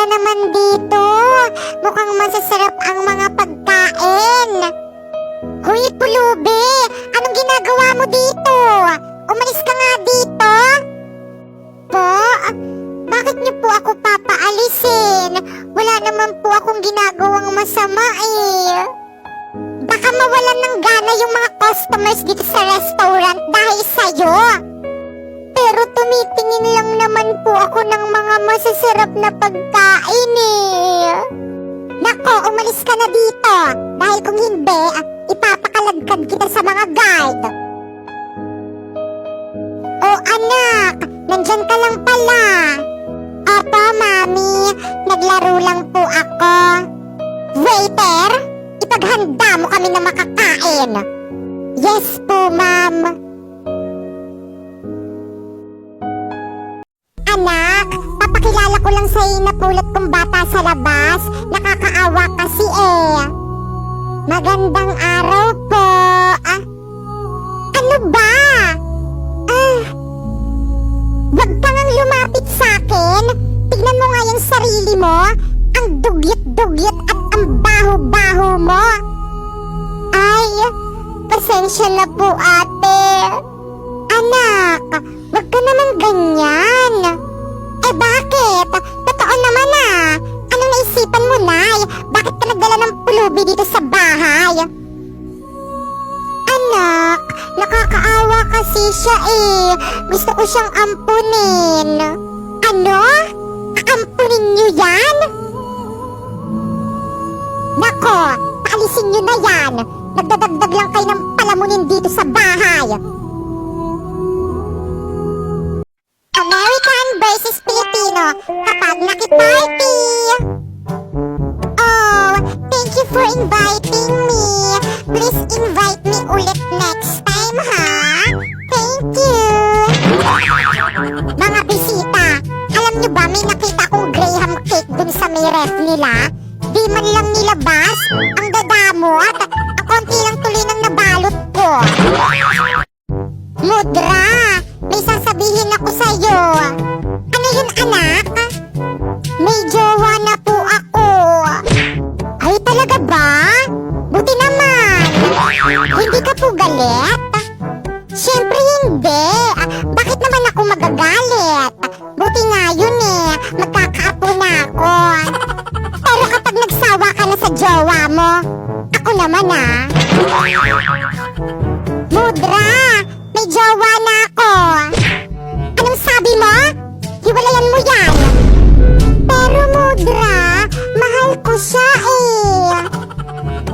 naman dito. Mukhang masasarap ang mga pagkain. Hoy, pulubi! Anong ginagawa mo dito? Umalis ka nga dito. Po? Bakit niyo po ako papaalisin? Wala naman po akong ginagawang masama eh. Baka mawalan ng gana yung mga customers dito sa restaurant dahil sa'yo. Pero tumitingin lang naman po ako ng mga masasarap na pagkain eh. Nako, umalis ka na dito. Dahil kung hindi, ipapakaladkad kita sa mga guard. Oh anak, nandyan ka lang pala. Opo, mami. Naglaro lang po ako. Waiter, ipaghanda mo kami na makakain. Yes po, ma'am. Anak, papakilala ko lang sa'yo na pulot kong bata sa labas. Nakakaawa kasi eh. Magandang araw po. Ano ba? Wag ka ngang lumapit sa'kin. Tignan mo nga yung sarili mo. Ang dugyot-dugyot at ang baho-baho mo. Ay, pasensya na po ate. Anak, wag ka naman ganyan. Eh bakit? Totoo naman ah. Anong naisipan mo, Nay? Bakit ka nagdala ng pulubi dito sa bahay? Anak, nakakaawa kasi siya eh. Gusto ko siyang ampunin. Ano? Aampunin niyo yan? Nako, paalisin niyo na yan. Nagdadagdag lang kayo ng palamunin dito sa bahay. American versus Filipino kapag nakiparty. Oh, thank you for inviting me. Please invite me ulit next time, ha? Thank you. Mga bisita, alam nyo ba may nakita kong graham cake dun sa may ref nila? Di man lang nilabas, ang dadamot. Ang konti lang tuloy ng nabalot ko. Mudra, may sasabihin ako sa'yo. Ano yun, anak? May jowa na po ako. Ay, talaga ba? Buti naman. Hindi ka po galit? Siyempre hindi. Bakit naman ako magagalit? Buti nga yun eh. Magkakaapo na ako. Pero kapag nagsawa ka na sa jowa mo, ako naman ah. Mudra, may jowa na ako. Anong sabi mo? Hiwalayan mo yan. Pero Mudra, mahal ko siya eh.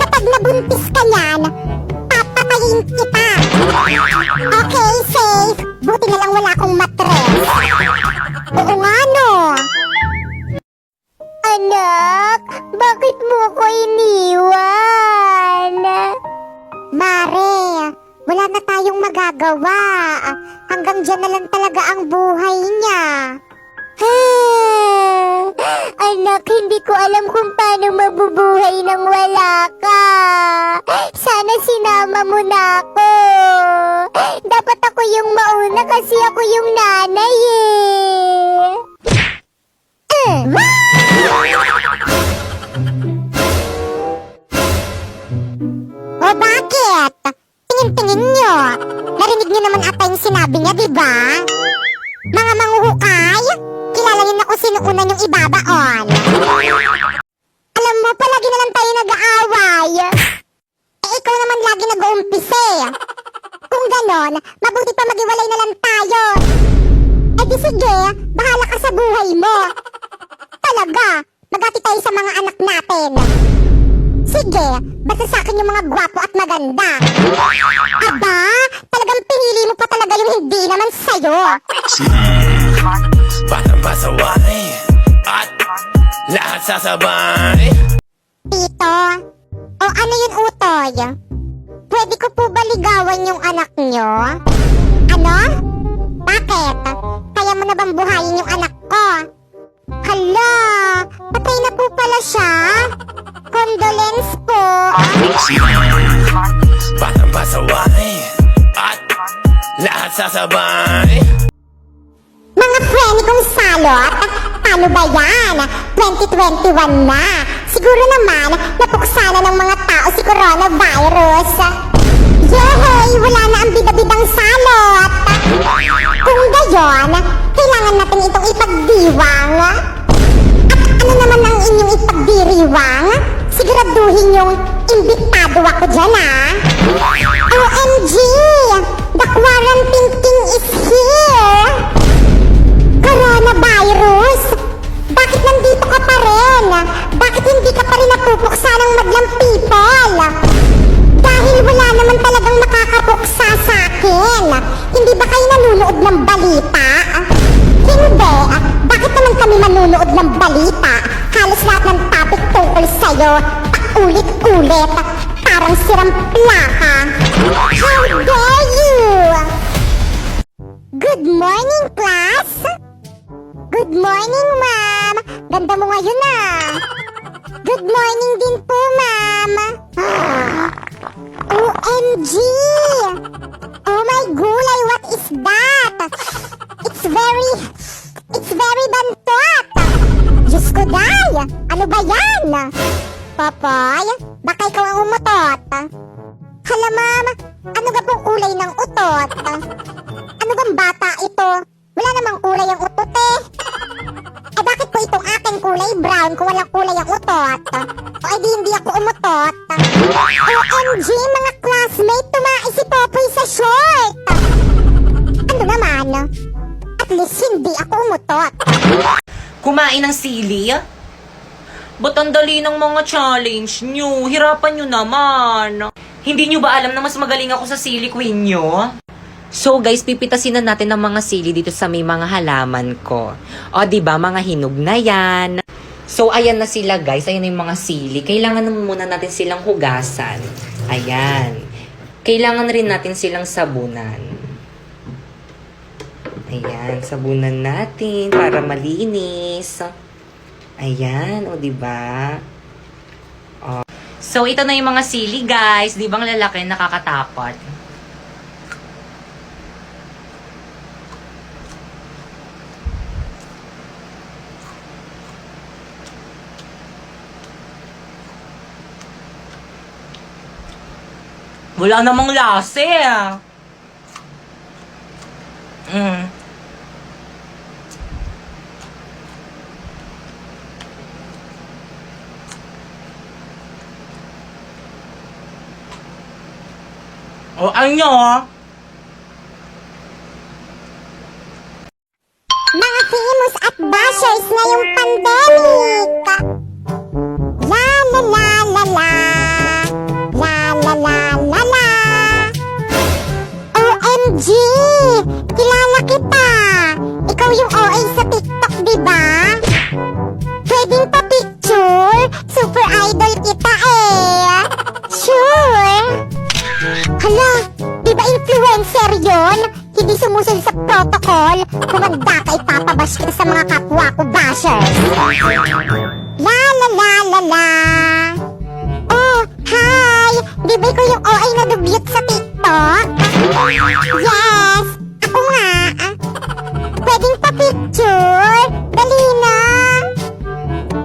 Kapag nabuntis ka yan, papatayin kita. Okay, safe. Buti na lang wala akong matres. Oo nga no. Anak, bakit mo ko iniwan? Mare, wala na tayong magagawa. Hanggang dyan na lang talaga ang buhay niya. Anak, hindi ko alam kung paano mabubuhay nang wala ka. Sana sinama mo na ako. Dapat ako yung mauna kasi ako yung nanay eh. O bakit? Tingin-tingin nyo. Narinig nyo naman ata yung sinabi niya, diba? Mga manghuhukay, kilala nyo na kung sino una nyong ibabaon. Alam mo, palagi na lang tayo nag-aaway. Eh, ikaw naman lagi nag-uumpise. Kung ganon, mabuti pa mag-iwalay na lang tayo. Eh di sige, bahala ka sa buhay mo. Talaga, magati tayo sa mga anak natin. Sige, basta sa akin yung mga gwapo at maganda. Aba, talagang pinili mo pa talaga yung hindi naman sa'yo. Batang pasaway at lahat sasabay. Tito, o ano yun, Utoy? Pwede ko po ba ligawan yung anak nyo? Ano? Bakit? Kaya mo na bang buhayin yung anak ko? Hala, patay na po pala siya. Condolence po. Batang pasaway at lahat sasabay. Mga friend kong salot, Paano ba yan? 2021 na. Siguro naman, napuksa na ng mga tao si coronavirus. Yehey! Wala na ang bida-bidang salot. Kung gayon, kailangan natin itong ipagdiwang. At ano naman ang inyong ipagdiriwang? Siguraduhin yung imbitado ako dyan, OMG! The quarantine king is here! Coronavirus! Bakit nandito ka pa rin? Bakit hindi ka pa rin napupuksa ng madlang people? Dahil wala naman talagang makakapuksa sa akin. Hindi ba kayo nanonood ng balita? Hindi. Bakit naman kami manonood ng balita? Halos lahat ng topic tungkol sa'yo, paulit-ulit. Parang sirang plaka. How dare you! Good morning, class! Good morning, ma'am! Ganda mo ngayon, Good morning din po, ma'am! OMG! Oh my gulay, what is that? It's very bantot! Diyos ko, day! Ano ba yan? Popoy, baka ikaw ang umutot. Hala, ma'am, ano ga pong kulay ng utot? Ano bang bata ito? Wala namang kulay ang utot bakit po itong aking kulay brown kung walang kulay ang utot? O edi hindi ako umutot? OMG, mga classmate, tumais si Popoy sa short! Ano naman? At least hindi ako umutot. Kumain ng sili? Ba't ang dali ng mga challenge nyo? Hirapan nyo naman. Hindi nyo ba alam na mas magaling ako sa sili queen nyo? So guys, pipitasin na natin ang mga sili dito sa may mga halaman ko. O diba, mga hinog na yan. So ayan na sila guys, ayan na yung mga sili. Kailangan naman muna natin silang hugasan. Ayan. Kailangan rin natin silang sabunan. Ayan, sabunan natin para malinis. Ayan, o diba? O. So ito na yung mga sili guys. Di bang lalaki nakakatakot? Wala namang lasa O ano? Mga famous at bashers na yung pandemic! La la la la la! La la la la la! OMG! Kilala kita! Ikaw yung OA sa TikTok, diba? Pwedeng pa picture? Super idol kita Sure! Hala, di ba influencer yon? Hindi sumusunod sa protocol. Kumanda ka, ipapabash kita sa mga kapwa ko bashers. La la la la la. Oh, hi! Di ba ikaw yung OA na dugyot sa TikTok? Yes, ako nga. Pwedeng pa-picture? Dali na.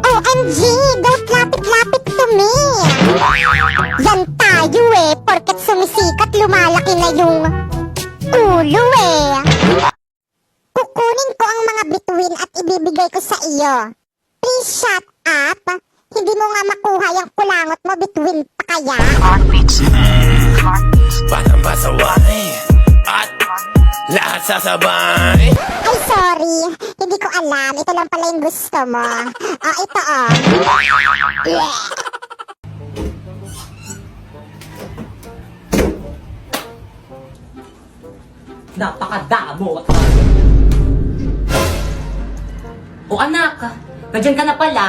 OMG, don't lapit-lapit to me. Yan tayo porket sumisikat lumalaki na yung ulo Kukunin ko ang mga bituin at ibibigay ko sa iyo. Please shut up. Hindi mo nga makuha yung kulangot mo, bituin pa kaya? Panapasaway at lahat sasabay. Ay, sorry. Hindi ko alam. Ito lang pala yung gusto mo. Ito Napakadamot. O anak, nandiyan ka na pala.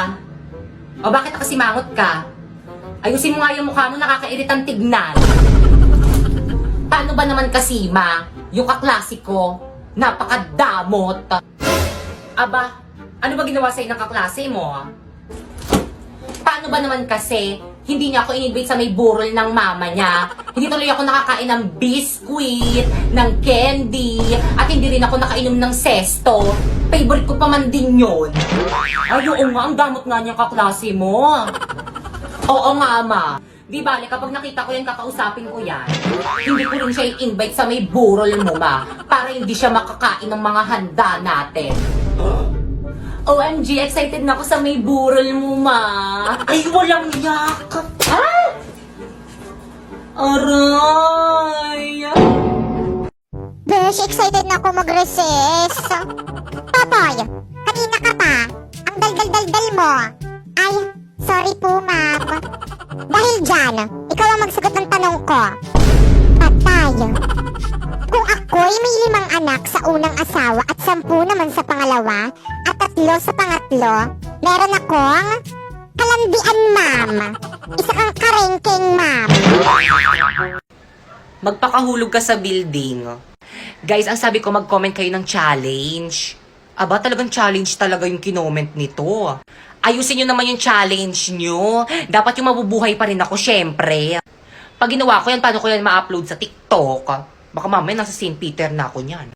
O bakit nakasimangot ka? Ayusin mo nga yung mukha mo, nakakairitang tignan. Paano ba naman kasi, ma? Yung kaklasiko, napakadamot. Aba, ano ba ginawa sa'yo ng kaklase mo? Paano ba naman kasi, hindi niya ako in-invite sa may burol ng mama niya. Hindi tuloy ako nakakain ng biscuit, ng candy, at hindi rin ako nakainom ng sesto. Favorite ko pa man din yun. Ay, oo nga, ang damot nga niyang kaklase mo. Oo nga, ama. Di bale, kapag nakita ko yan, kakausapin ko yan. Hindi ko rin siya i-invite sa may burol mo, ma. Para hindi siya makakain ng mga handa natin. OMG, excited na ako sa may burol mo, ma. Ay, walang yakap. Ah! Aray! Besh, excited na ako mag-recess. Totoy, kanina ka pa. Ang dal-dal-dal-dal mo. Ay, sorry po, ma'am. Dahil dyan, ikaw ang magsagot ng tanong ko. Patay. Kung ako'y may 5 anak sa unang asawa at 10 naman sa pangalawa at 3 sa pangatlo, meron akong kalandian, ma'am. Isa kang karengkeng, ma'am. Magpakahulog ka sa building. Guys, ang sabi ko, mag-comment kayo ng challenge. Aba, talagang challenge talaga yung kinoment nito. Ayusin nyo naman yung challenge nyo. Dapat yung mabubuhay pa rin ako, syempre. Pag ginawa ko yan, paano ko yan ma-upload sa TikTok? Baka mamaya nasa St. Peter na ako niyan.